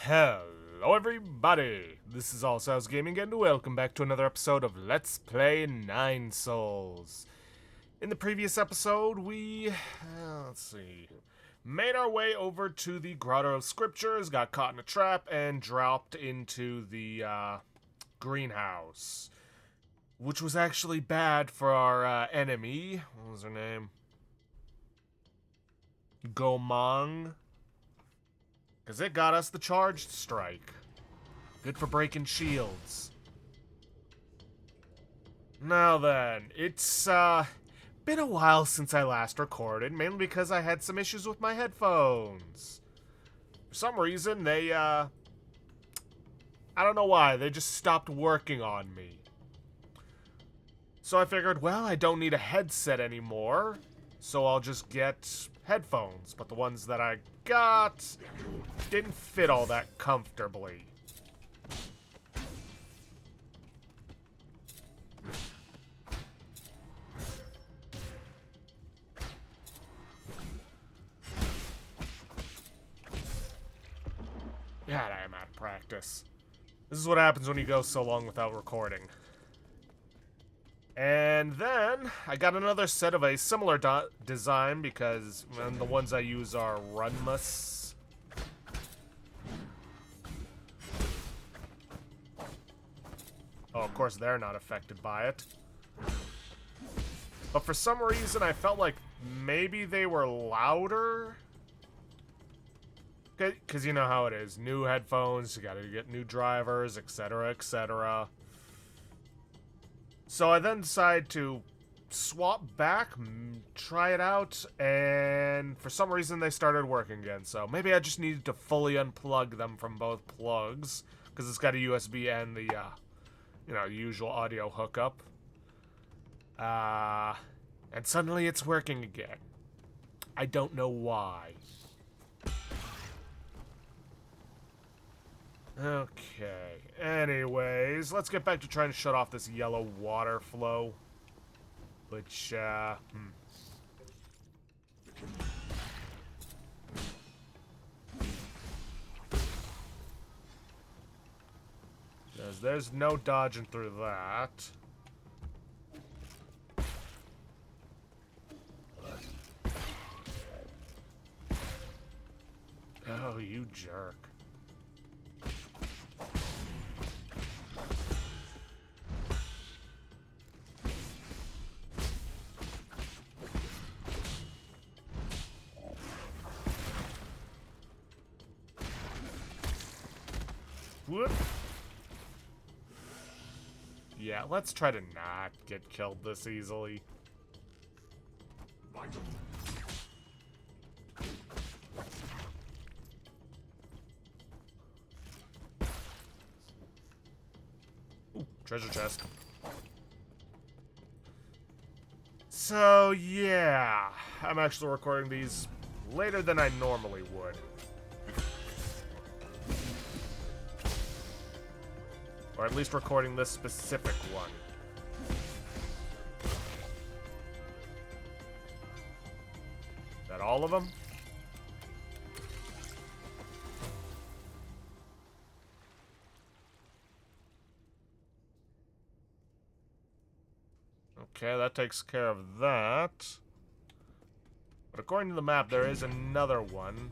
Hello everybody, this is All Souls Gaming and welcome back to another episode of Let's Play Nine Souls. In the previous episode, we, made our way over to the Grotto of Scriptures, got caught in a trap, and dropped into the, greenhouse. Which was actually bad for our, enemy. What was her name? Gomang. Because it got us the charged strike. Good for breaking shields. Now then, it's been a while since I last recorded, mainly because I had some issues with my headphones. For some reason, they, I don't know why, they just stopped working on me. So I figured, well, I don't need a headset anymore, so I'll just get headphones. But the ones that I got didn't fit all that comfortably. God, I am out of practice. This is what happens when you go so long without recording. And then, I got another set of a similar design because the ones I use are Runmus. Oh, of course they're not affected by it. But for some reason, I felt like maybe they were louder. Because you know how it is. New headphones, you gotta get new drivers, etc., etc. So I then decided to swap back, try it out, and for some reason they started working again. So maybe I just needed to fully unplug them from both plugs, because it's got a USB and the, usual audio hookup. And suddenly it's working again. I don't know why. Okay, anyways, let's get back to trying to shut off this yellow water flow. Which, There's no dodging through that. Oh, you jerk. Whoop. Yeah, let's try to not get killed this easily. Ooh, treasure chest. So, yeah. I'm actually recording these later than I normally would. Or at least recording this specific one. Is that all of them? Okay, that takes care of that. But according to the map, there is another one.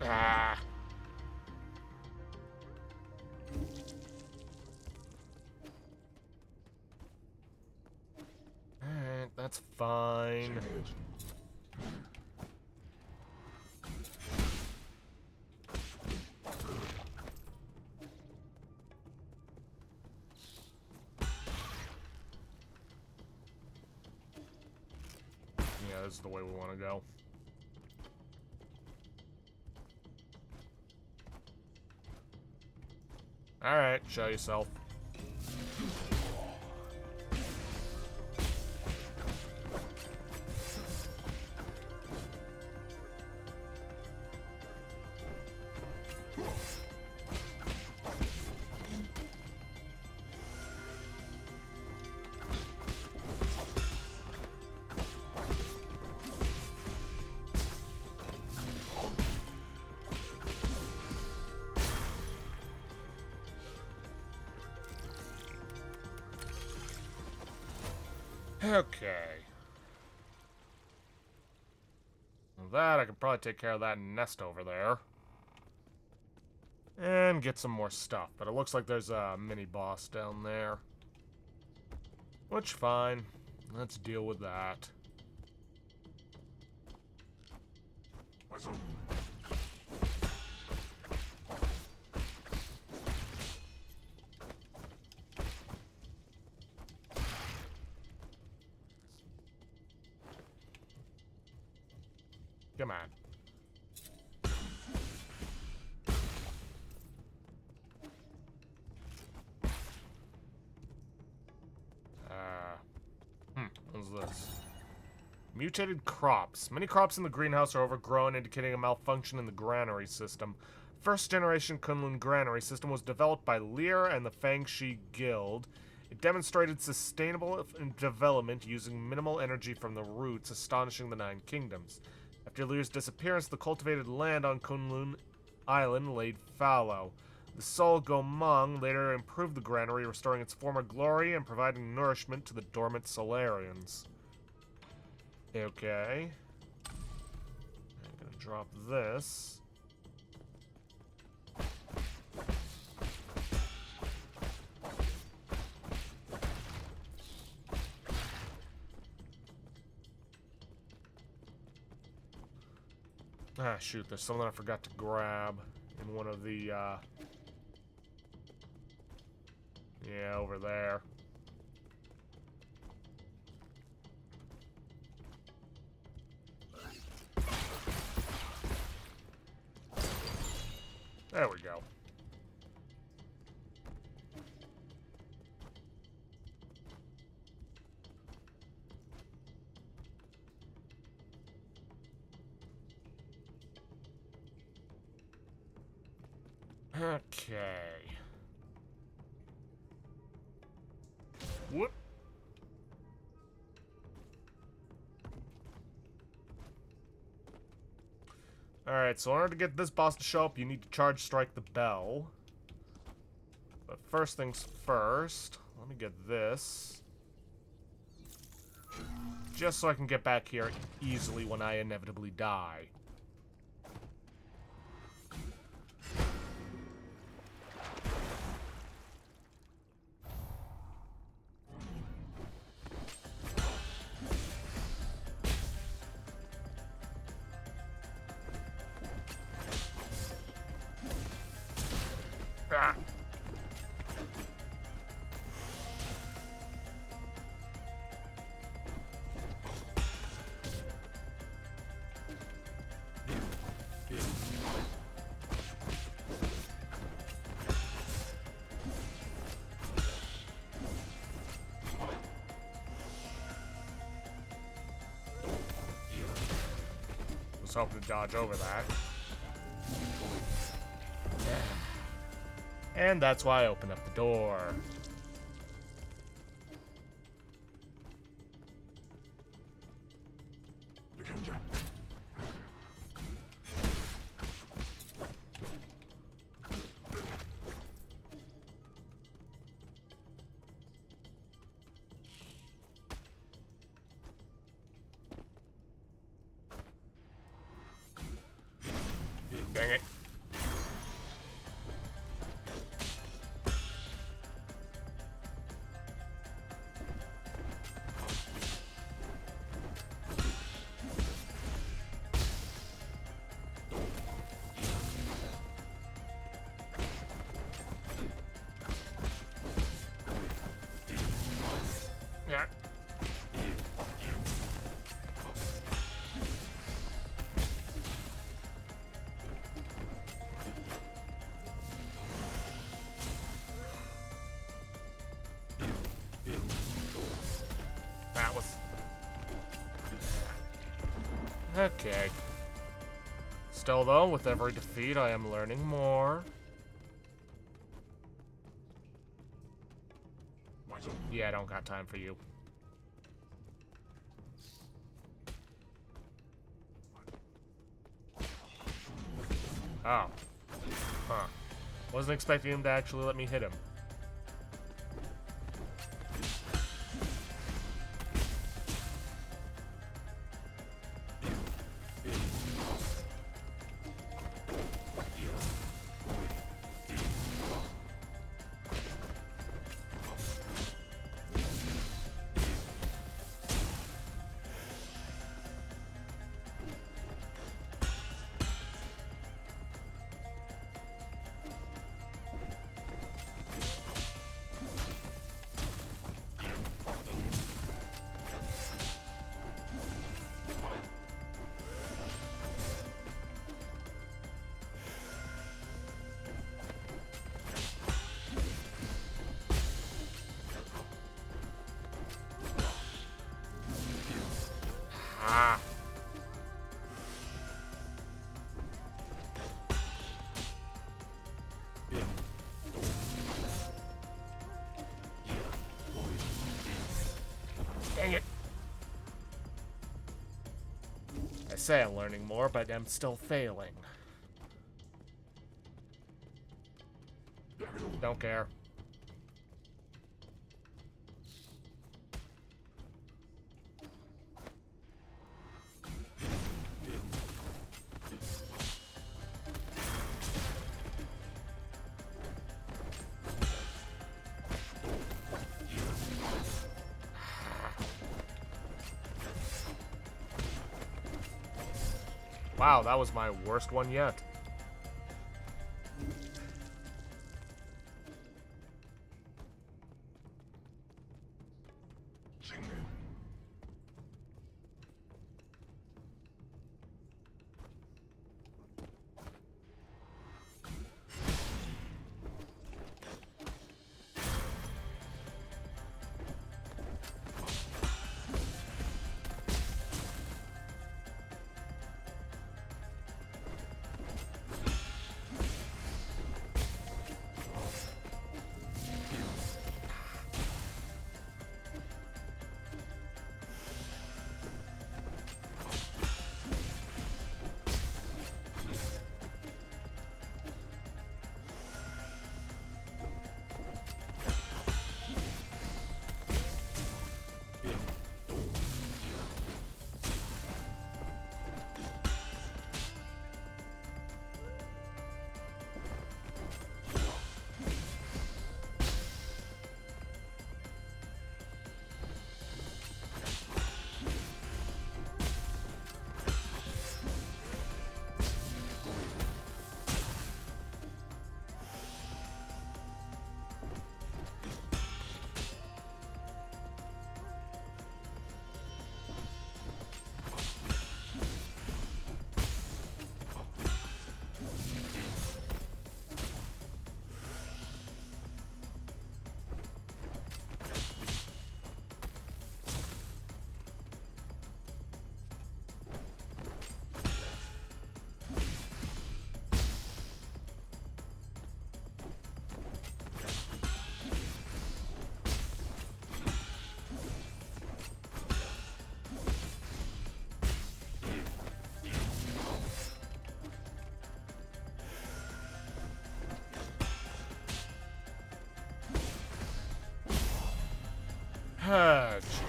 Ah. Alright, that's fine. Yeah, this is the way we want to go. Alright, show yourself. Okay. With that, I can probably take care of that nest over there. And get some more stuff. But it looks like there's a mini-boss down there. Which, fine. Let's deal with that. Come on. What's this? Mutated crops. Many crops in the greenhouse are overgrown, indicating a malfunction in the granary system. First generation Kunlun granary system was developed by Lear and the Fangshi Guild. It demonstrated sustainable development using minimal energy from the roots, astonishing the Nine Kingdoms. After Lear's disappearance, the cultivated land on Kunlun Island laid fallow. The Sol Gomang later improved the granary, restoring its former glory and providing nourishment to the dormant Solarians. Okay. I'm gonna drop this. Ah, shoot, there's something I forgot to grab in one of the, yeah, over there. There we go. Okay. Whoop. Alright, so in order to get this boss to show up, you need to charge strike the bell. But first things first, let me get this. Just so I can get back here easily when I inevitably die. Ah. Was hoping to dodge over that. And that's why I opened up the door. Dang it. Okay. Still, though, with every defeat, I am learning more. Yeah, I don't got time for you. Oh. Huh. Wasn't expecting him to actually let me hit him. Ah. Dang it. I say I'm learning more, but I'm still failing. Don't care. Wow, that was my worst one yet.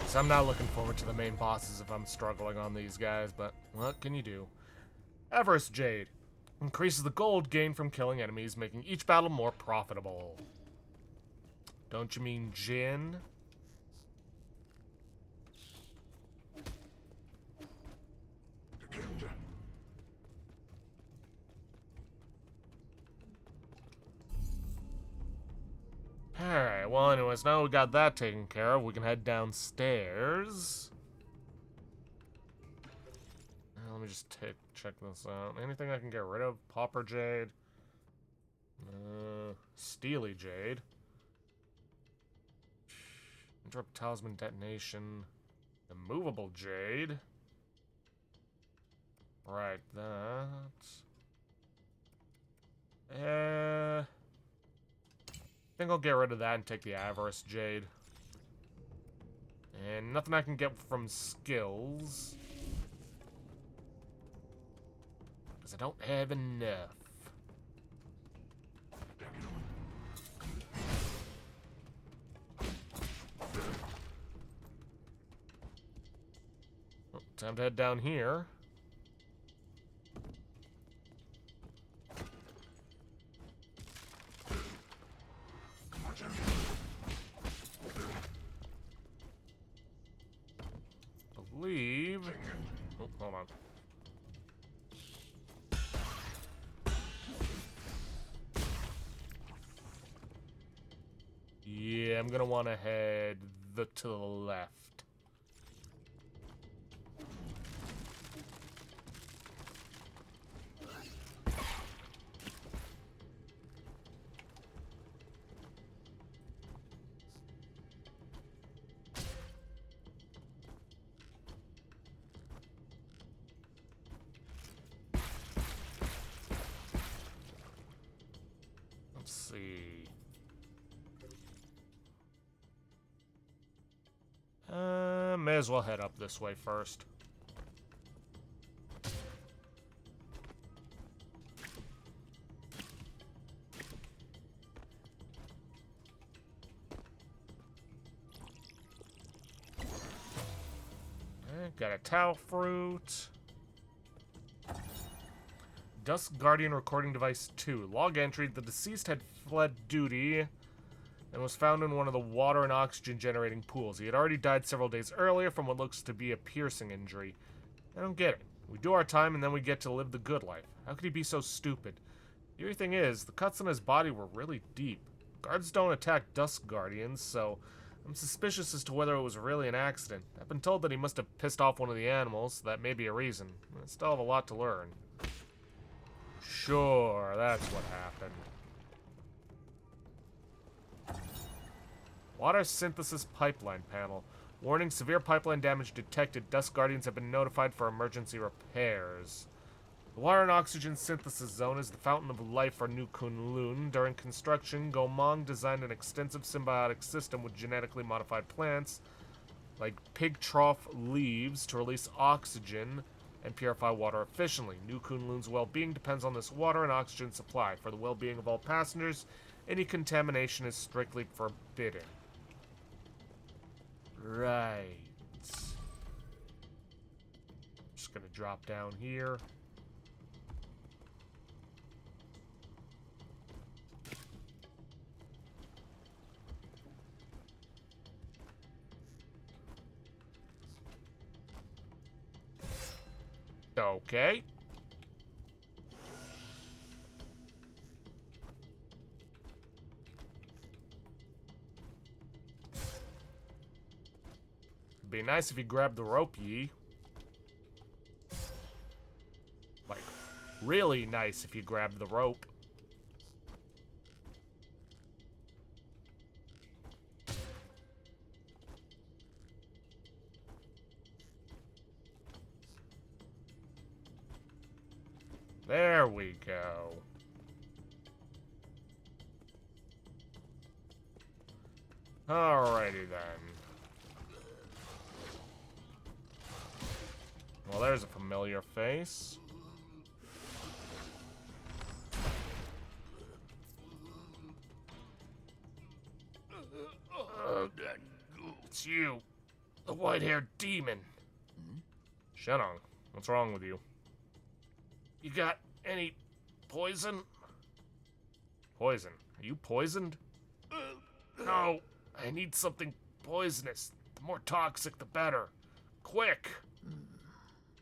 Jeez, I'm not looking forward to the main bosses if I'm struggling on these guys, but what can you do? Everest Jade. Increases the gold gained from killing enemies, making each battle more profitable. Don't you mean Jin? Alright, well anyways, now we got that taken care of, we can head downstairs. Let me just check this out. Anything I can get rid of? Pauper Jade. Steely Jade. Interrupt Talisman Detonation. Immovable Jade. Right, that. I think I'll get rid of that and take the Avarice Jade. And nothing I can get from skills. Because I don't have enough. Oh, time to head down here. Believe. Oh, hold on. Yeah, I'm gonna want to head to the left. Let's see. May as well head up this way first. Got a Tau Fruit. Dusk Guardian Recording Device 2. Log entry: the deceased had fled duty and was found in one of the water and oxygen generating pools. He had already died several days earlier from what looks to be a piercing injury. I don't get it. We do our time and then we get to live the good life. How could he be so stupid? The eerie thing is, the cuts on his body were really deep. Guards don't attack Dusk Guardians, so I'm suspicious as to whether it was really an accident. I've been told that he must have pissed off one of the animals, so that may be a reason. I still have a lot to learn. Sure, that's what happened. Water synthesis pipeline panel. Warning, severe pipeline damage detected. Dusk Guardians have been notified for emergency repairs. The water and oxygen synthesis zone is the fountain of life for New Kunlun. During construction, Gomong designed an extensive symbiotic system with genetically modified plants, like pig trough leaves, to release oxygen and purify water efficiently. New Kunlun's well-being depends on this water and oxygen supply. For the well-being of all passengers, any contamination is strictly forbidden. Right. Just gonna drop down here. Okay. It'd be nice if you grabbed the rope, Yi. Like, really nice if you grabbed the rope. There we go. Alrighty then. Well, there's a familiar face. It's you, the white-haired demon. Shennong, what's wrong with you? You got any poison? Poison? Are you poisoned? No, I need something poisonous. The more toxic, the better. Quick!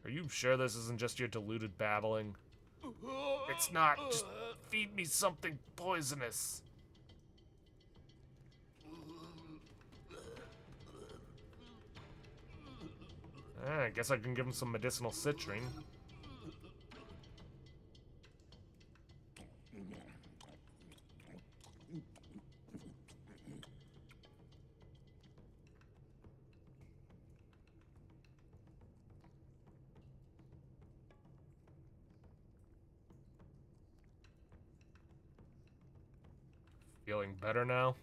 Are you sure this isn't just your deluded babbling? It's not. Just feed me something poisonous. I guess I can give him some medicinal citrine. Feeling better now?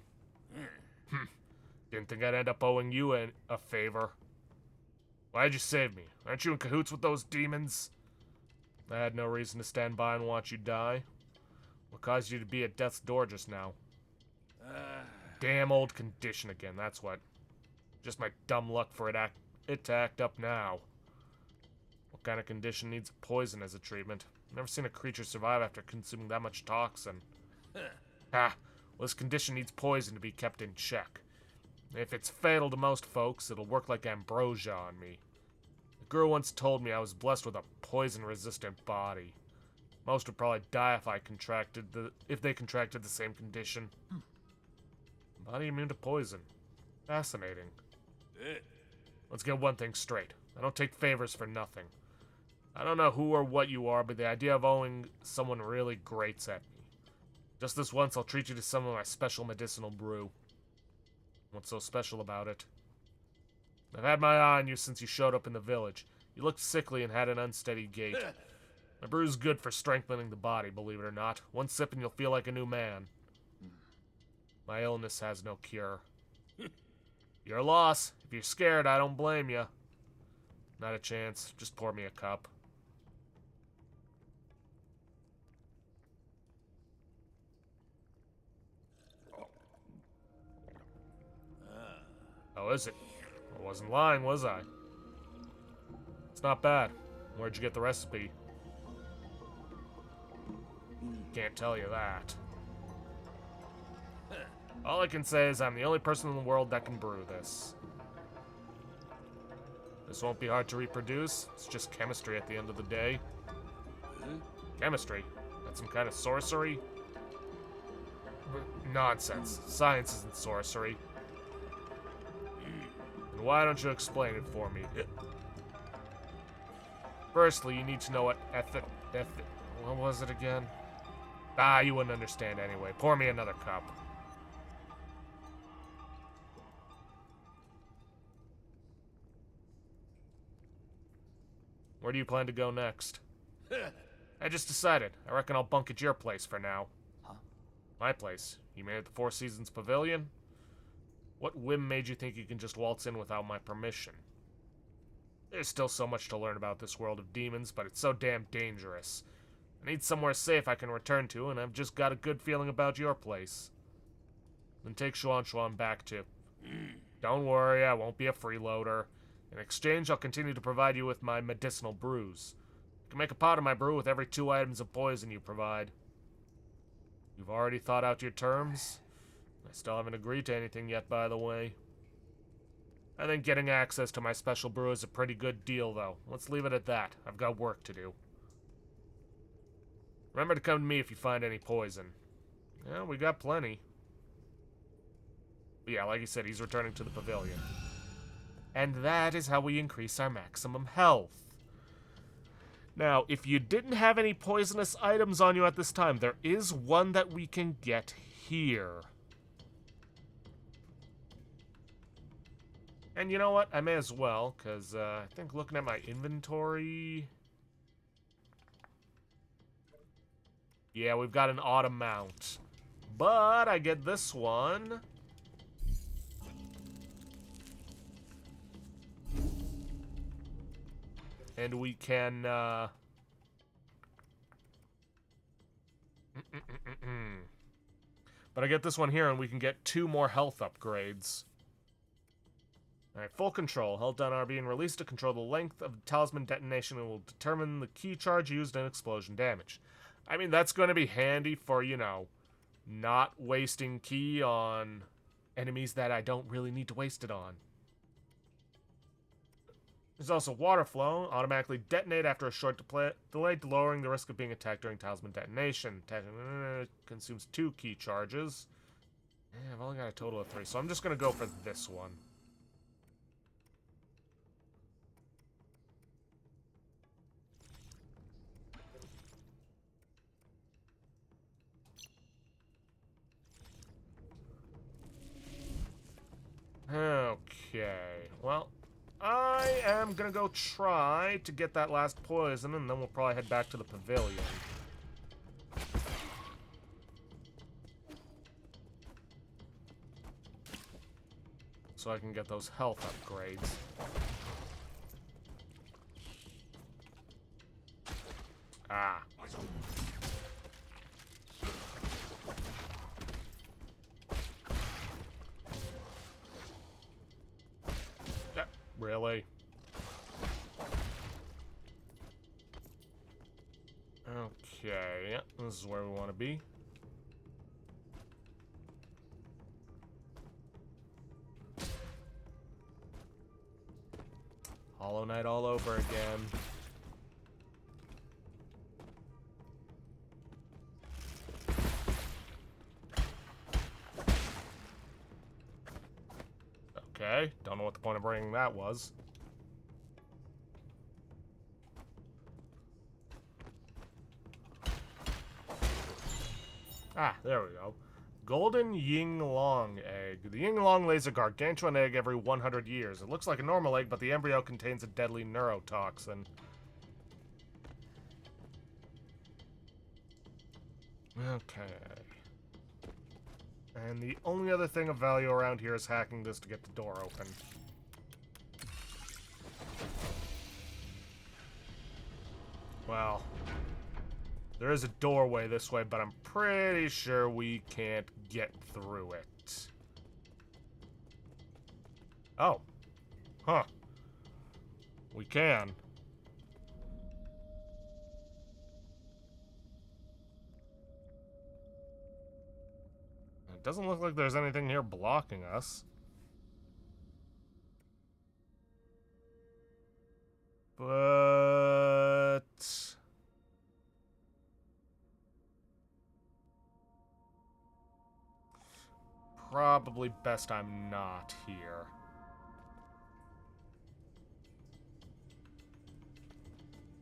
Didn't think I'd end up owing you a favor. Why'd you save me? Aren't you in cahoots with those demons? I had no reason to stand by and watch you die. What caused you to be at death's door just now? Damn old condition again, that's what. Just my dumb luck for it to act up now. What kind of condition needs poison as a treatment? Never seen a creature survive after consuming that much toxin. Well, this condition needs poison to be kept in check. If it's fatal to most folks, it'll work like ambrosia on me. The guru once told me I was blessed with a poison-resistant body. Most would probably die if they contracted the same condition. Body immune to poison. Fascinating. Let's get one thing straight. I don't take favors for nothing. I don't know who or what you are, but the idea of owing someone really grates at me. Just this once, I'll treat you to some of my special medicinal brew. What's so special about it? I've had my eye on you since you showed up in the village. You looked sickly and had an unsteady gait. My brew's good for strengthening the body, believe it or not. One sip and you'll feel like a new man. My illness has no cure. Your loss. If you're scared, I don't blame you. Not a chance. Just pour me a cup. Oh, is it? I wasn't lying, was I? It's not bad. Where'd you get the recipe? Can't tell you that. All I can say is I'm the only person in the world that can brew this. This won't be hard to reproduce. It's just chemistry at the end of the day. Chemistry? That's some kind of sorcery? Nonsense. Science isn't sorcery. And why don't you explain it for me? Firstly, you need to know what what was it again? You wouldn't understand anyway. Pour me another cup. Where do you plan to go next? I just decided. I reckon I'll bunk at your place for now. Huh? My place? You mean at the Four Seasons Pavilion? What whim made you think you can just waltz in without my permission? There's still so much to learn about this world of demons, but it's so damn dangerous. I need somewhere safe I can return to, and I've just got a good feeling about your place. Then take Xuan back to... Don't worry, I won't be a freeloader. In exchange, I'll continue to provide you with my medicinal brews. You can make a pot of my brew with every 2 items of poison you provide. You've already thought out your terms? I still haven't agreed to anything yet, by the way. I think getting access to my special brew is a pretty good deal, though. Let's leave it at that. I've got work to do. Remember to come to me if you find any poison. Yeah, we got plenty. But yeah, like you said, he's returning to the pavilion. And that is how we increase our maximum health. Now, if you didn't have any poisonous items on you at this time, there is one that we can get here. And you know what? I may as well, because I think looking at my inventory... Yeah, we've got an autumn mount. But I get this one. And we can, But I get this one here, and we can get 2 more health upgrades. Alright, full control. Held down RB and released to control the length of the talisman detonation and will determine the key charge used in explosion damage. I mean, that's going to be handy for, you know, not wasting ki on enemies that I don't really need to waste it on. There's also water flow, automatically detonate after a short delay, lowering the risk of being attacked during talisman detonation. Consumes 2 ki charges. Yeah, I've only got a total of 3, so I'm just going to go for this one. Okay, well, I am gonna go try to get that last poison, and then we'll probably head back to the pavilion. so I can get those health upgrades. Ah. Yeah, really? Okay, yeah, this is where we want to be. Hollow Knight all over again. Okay, don't know what the point of bringing that was. Ah, there we go. Golden Yinglong egg. The Yinglong lays a gargantuan egg every 100 years. It looks like a normal egg, but the embryo contains a deadly neurotoxin. Okay. And the only other thing of value around here is hacking this to get the door open. Well, there is a doorway this way, but I'm pretty sure we can't get through it. Oh. Huh. We can. It doesn't look like there's anything here blocking us. But... probably best I'm not here.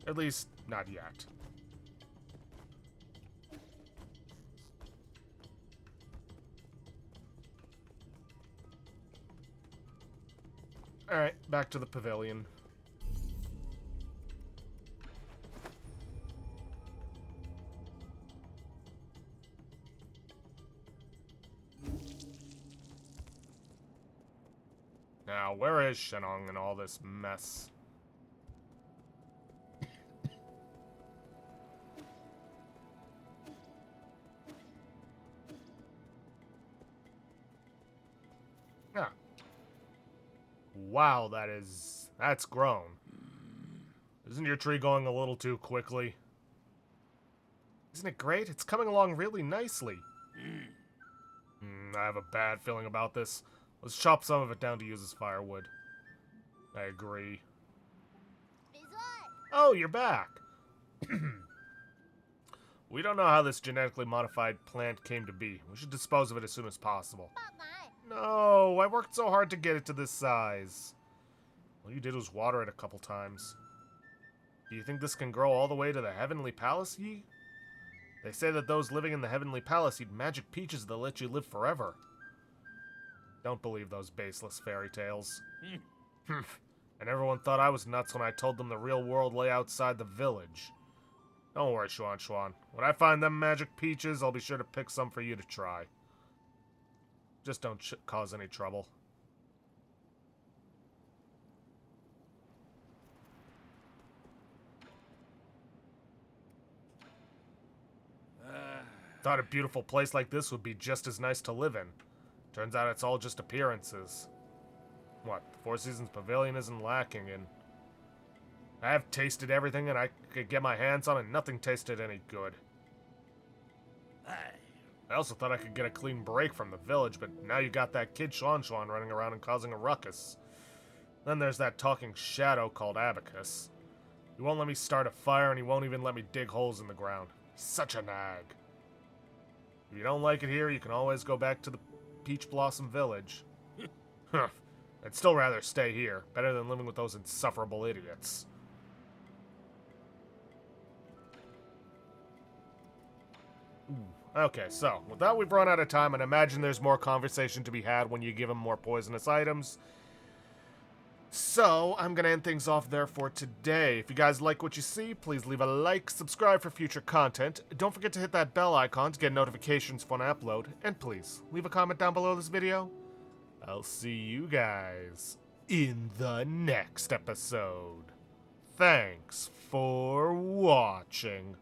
At least, not yet. Alright, back to the pavilion. Now, where is Shennong in all this mess? Ah. Wow, that's grown. Isn't your tree going a little too quickly? Isn't it great? It's coming along really nicely. I have a bad feeling about this. Let's chop some of it down to use as firewood. I agree. Oh, you're back! We don't know how this genetically modified plant came to be. We should dispose of it as soon as possible. No, I worked so hard to get it to this size. All you did was water it a couple times. Do you think this can grow all the way to the Heavenly Palace, Yi? They say that those living in the Heavenly Palace eat magic peaches that let you live forever. Don't believe those baseless fairy tales. And everyone thought I was nuts when I told them the real world lay outside the village. Don't worry, Xuan. When I find them magic peaches, I'll be sure to pick some for you to try. Just don't cause any trouble. Thought a beautiful place like this would be just as nice to live in. Turns out it's all just appearances. What, the Four Seasons Pavilion isn't lacking in. I have tasted everything and I could get my hands on, and nothing tasted any good. I also thought I could get a clean break from the village, but now you got that kid Xuan running around and causing a ruckus. Then there's that talking shadow called Abacus. He won't let me start a fire, and he won't even let me dig holes in the ground. He's such a nag. If you don't like it here, you can always go back to the Peach Blossom Village. Huh. I'd still rather stay here. Better than living with those insufferable idiots. Okay, so, with that we've run out of time, and imagine there's more conversation to be had when you give them more poisonous items. So, I'm going to end things off there for today. If you guys like what you see, please leave a like, subscribe for future content. Don't forget to hit that bell icon to get notifications when I upload. And please, leave a comment down below this video. I'll see you guys in the next episode. Thanks for watching.